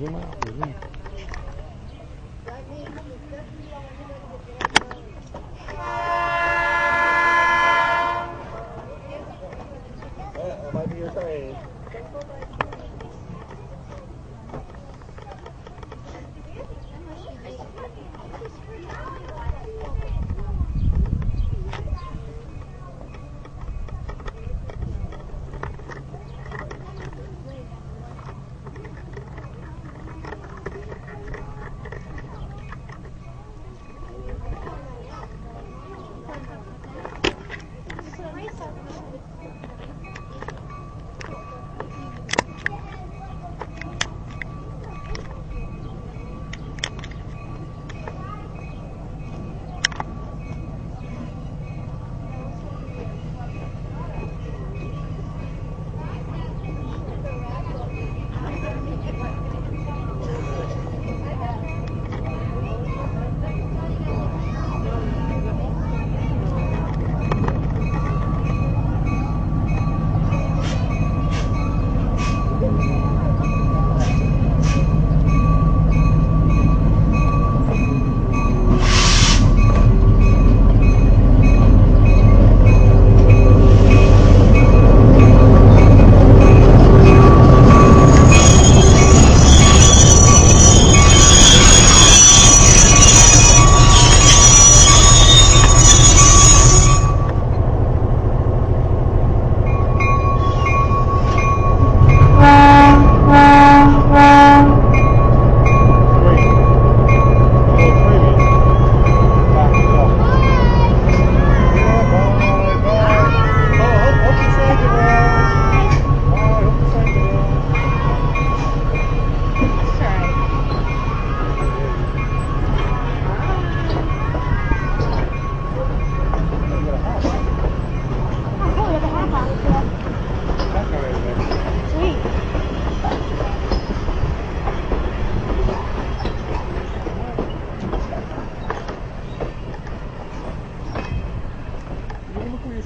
Zoom out. Zoom. That might be your train.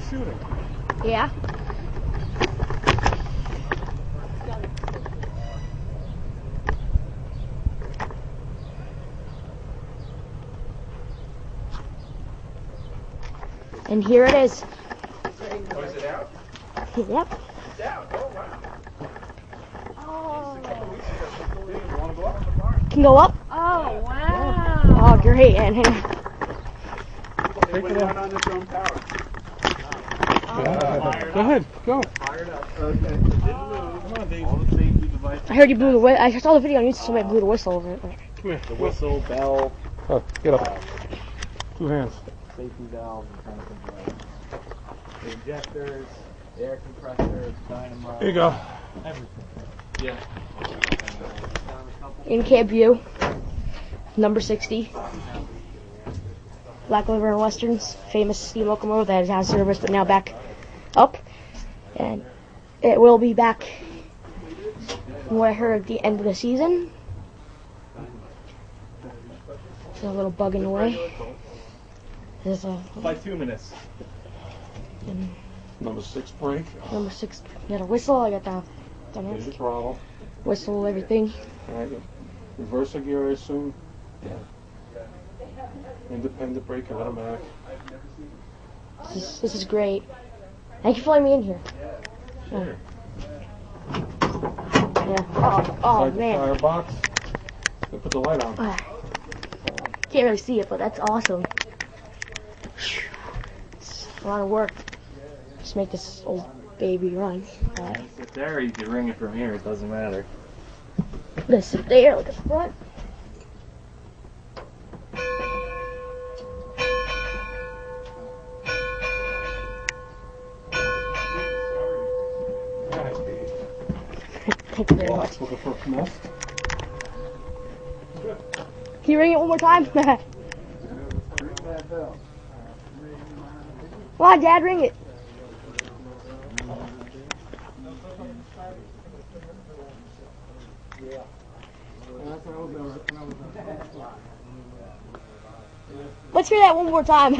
Shooting. Yeah. And here it is. Oh, is it out? Yep. It's out. Oh, wow. Oh. You want to go up? Can go up? Oh, wow. Oh, great. And Take it out on its own power. Go ahead, go. Fired up. Okay. It didn't move. Come on, Dave. All the safety devices. I heard you blew the whistle. I saw the video on YouTube. Somebody blew the whistle over it. Come here. The whistle, bell, Oh, get up. 2 hands. safety valves, I'm trying to think of the injectors, air compressors, dynamo. Here you go. Everything. Yeah. In Camp View, number 60. Black River and Western's famous steam locomotive that has service but now back up. And it will be back, from what I heard, at the end of the season. There's a little bug in the way. There's a By 2 minutes. Number 6 brake. number 6. Got a whistle. I got the Here's your throttle. whistle, everything. Alright, reverser gear, I assume. Yeah. Independent brake, automatic. This is great. Thank you for letting me in here. Sure. Yeah. Oh Inside the man. firebox. They put the light on. Can't really see it, but that's awesome. It's a lot of work. Just make this old baby run. Sit there, you can ring it from here, it doesn't matter. This there, look at the front. Thank you very much. Looking for a nest. Can you ring it one more time? Come on, Dad, ring it. Let's hear that one more time.